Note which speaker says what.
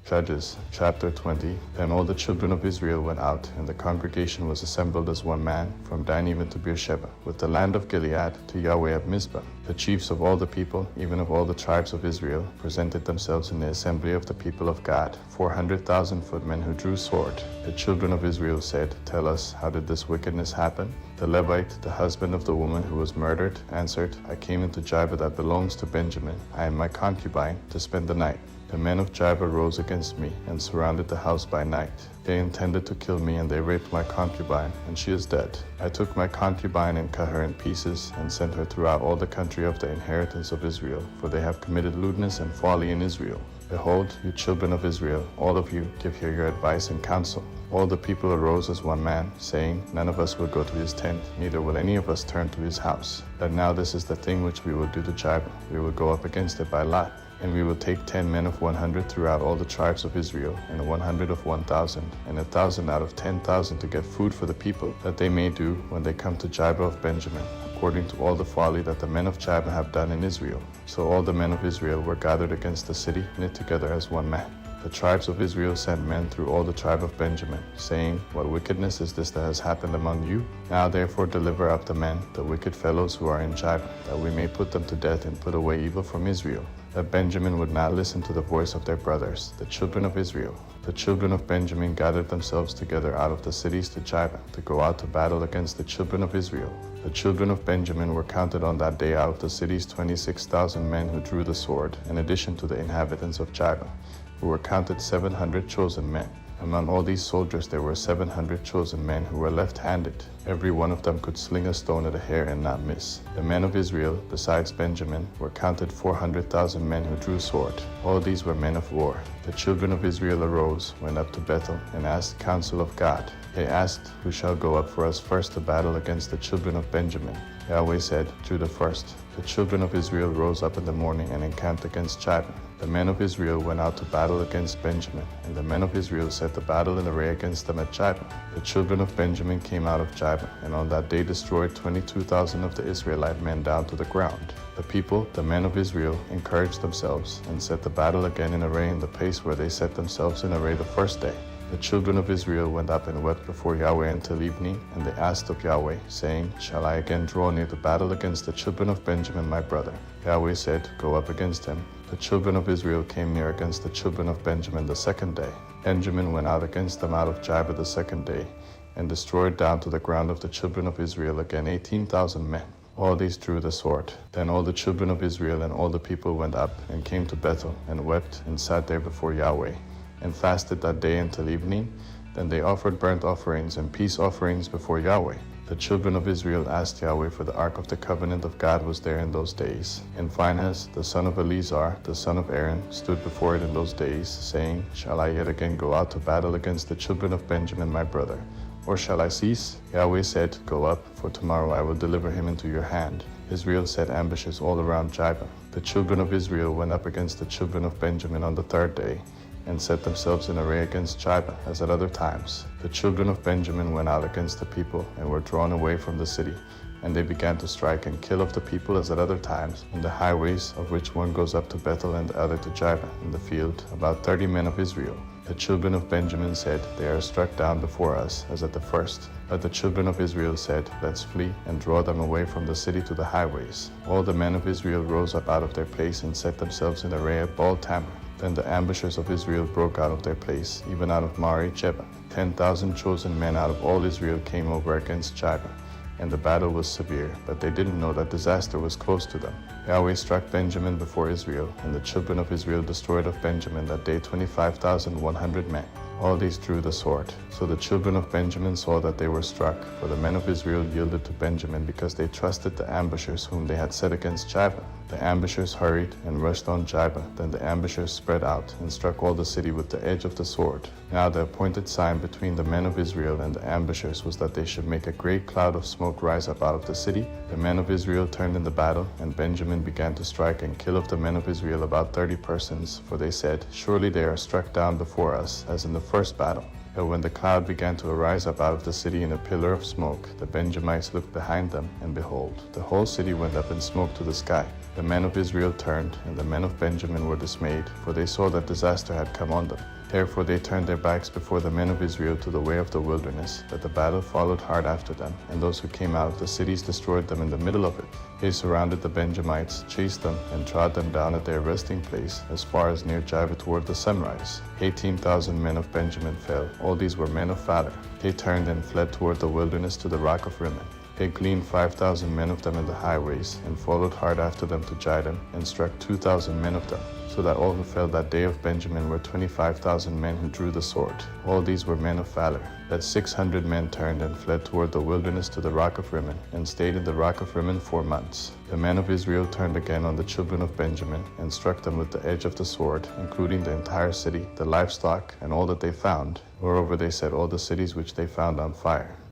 Speaker 1: Judges chapter 20. Then all the children of Israel went out, and the congregation was assembled as one man, from Dan even to Beersheba, with the land of Gilead, to Yahweh at Mizpah. The chiefs of all the people, even of all the tribes of Israel, presented themselves in the assembly of the people of God, 400,000 footmen who drew sword. The children of Israel said, Tell us, how did this wickedness happen? The Levite, the husband of the woman who was murdered, answered, I came into Chpater that belongs to Benjamin, I and my concubine, to spend the night. The men of Chpater rose against me and surrounded the house by night. They intended to kill me, and they raped my concubine, and she is dead. I took my concubine and cut her in pieces, and sent her throughout all the country of the inheritance of Israel, for they have committed lewdness and folly in Israel. Behold, you children of Israel, all of you, give here your advice and counsel. All the people arose as one man, saying, None of us will go to his tent, neither will any of us turn to his house. But now this is the thing which we will do to Chpater. We will go up against it by lot. And we will take 10 men of 100 throughout all the tribes of Israel, and 100 of 1,000, and 1,000 out of 10,000 to get food for the people, that they may do, when they come to Chpater of Benjamin, according to all the folly that the men of Chpater have done in Israel. So all the men of Israel were gathered against the city, knit together as one man. The tribes of Israel sent men through all the tribe of Benjamin, saying, What wickedness is this that has happened among you? Now therefore deliver up the men, the wicked fellows who are in Chpater, that we may put them to death and put away evil from Israel. That Benjamin would not listen to the voice of their brothers, the children of Israel. The children of Benjamin gathered themselves together out of the cities to Chpater, to go out to battle against the children of Israel. The children of Benjamin were counted on that day out of the cities 26,000 men who drew the sword, in addition to the inhabitants of Chpater, who were counted 700 chosen men. Among all these soldiers there were 700 chosen men who were left-handed. Every one of them could sling a stone at a hair and not miss. The men of Israel, besides Benjamin, were counted 400,000 men who drew sword. All these were men of war. The children of Israel arose, went up to Bethel, and asked counsel of God. They asked, Who shall go up for us first to battle against the children of Benjamin? Yahweh said, Judah first. The children of Israel rose up in the morning and encamped against Chpater. The men of Israel went out to battle against Benjamin, and the men of Israel set the battle in array against them at Chpater. The children of Benjamin came out of Chpater, and on that day destroyed 22,000 of the Israelite men down to the ground. The people, the men of Israel, encouraged themselves, and set the battle again in array in the place where they set themselves in array the first day. The children of Israel went up and wept before Yahweh until evening, and they asked of Yahweh, saying, Shall I again draw near to battle against the children of Benjamin my brother? Yahweh said, Go up against him. The children of Israel came near against the children of Benjamin the second day. Benjamin went out against them out of Chpater the second day, and destroyed down to the ground of the children of Israel again 18,000 men. All these drew the sword. Then all the children of Israel and all the people went up, and came to Bethel, and wept, and sat there before Yahweh, and fasted that day until evening. Then they offered burnt offerings and peace offerings before Yahweh. The children of Israel asked Yahweh, for the ark of the covenant of God was there in those days. And Phinehas, the son of Eleazar, the son of Aaron, stood before it in those days, saying, Shall I yet again go out to battle against the children of Benjamin my brother? Or shall I cease? Yahweh said, Go up, for tomorrow I will deliver him into your hand. Israel set ambushes all around Chpater. The children of Israel went up against the children of Benjamin on the third day, and set themselves in array against Chpater, as at other times. The children of Benjamin went out against the people, and were drawn away from the city. And they began to strike and kill of the people as at other times, in the highways, of which one goes up to Bethel and the other to Chpater, in the field, about 30 men of Israel. The children of Benjamin said, They are struck down before us, as at the first. But the children of Israel said, Let's flee, and draw them away from the city to the highways. All the men of Israel rose up out of their place, and set themselves in array at Baal-Tamar. Then the ambushers of Israel broke out of their place, even out of Mari-Cheba. 10,000 chosen men out of all Israel came over against Chpater, and the battle was severe, but they didn't know that disaster was close to them. Yahweh struck Benjamin before Israel, and the children of Israel destroyed of Benjamin that day 25,100 men. All these drew the sword. So the children of Benjamin saw that they were struck, for the men of Israel yielded to Benjamin because they trusted the ambushers whom they had set against Chpater. The ambushers hurried and rushed on Chpater. Then the ambushers spread out and struck all the city with the edge of the sword. Now the appointed sign between the men of Israel and the ambushers was that they should make a great cloud of smoke rise up out of the city. The men of Israel turned in the battle, and Benjamin began to strike and kill of the men of Israel about 30 persons, for they said, Surely they are struck down before us, as in the first battle. But when the cloud began to arise up out of the city in a pillar of smoke, the Benjamites looked behind them, and behold, the whole city went up in smoke to the sky. The men of Israel turned, and the men of Benjamin were dismayed, for they saw that disaster had come on them. Therefore they turned their backs before the men of Israel to the way of the wilderness, but the battle followed hard after them, and those who came out of the cities destroyed them in the middle of it. They surrounded the Benjamites, chased them, and trod them down at their resting place as far as near Jiva toward the sunrise. 18,000 men of Benjamin fell. All these were men of valor. They turned and fled toward the wilderness to the rock of Rimmon. They gleaned 5,000 men of them in the highways, and followed hard after them to Jidon, and struck 2,000 men of them, so that all who fell that day of Benjamin were 25,000 men who drew the sword. All these were men of valor. That 600 men turned and fled toward the wilderness to the rock of Rimmon, and stayed in the rock of Rimmon 4 months. The men of Israel turned again on the children of Benjamin, and struck them with the edge of the sword, including the entire city, the livestock, and all that they found. Moreover, they set all the cities which they found on fire.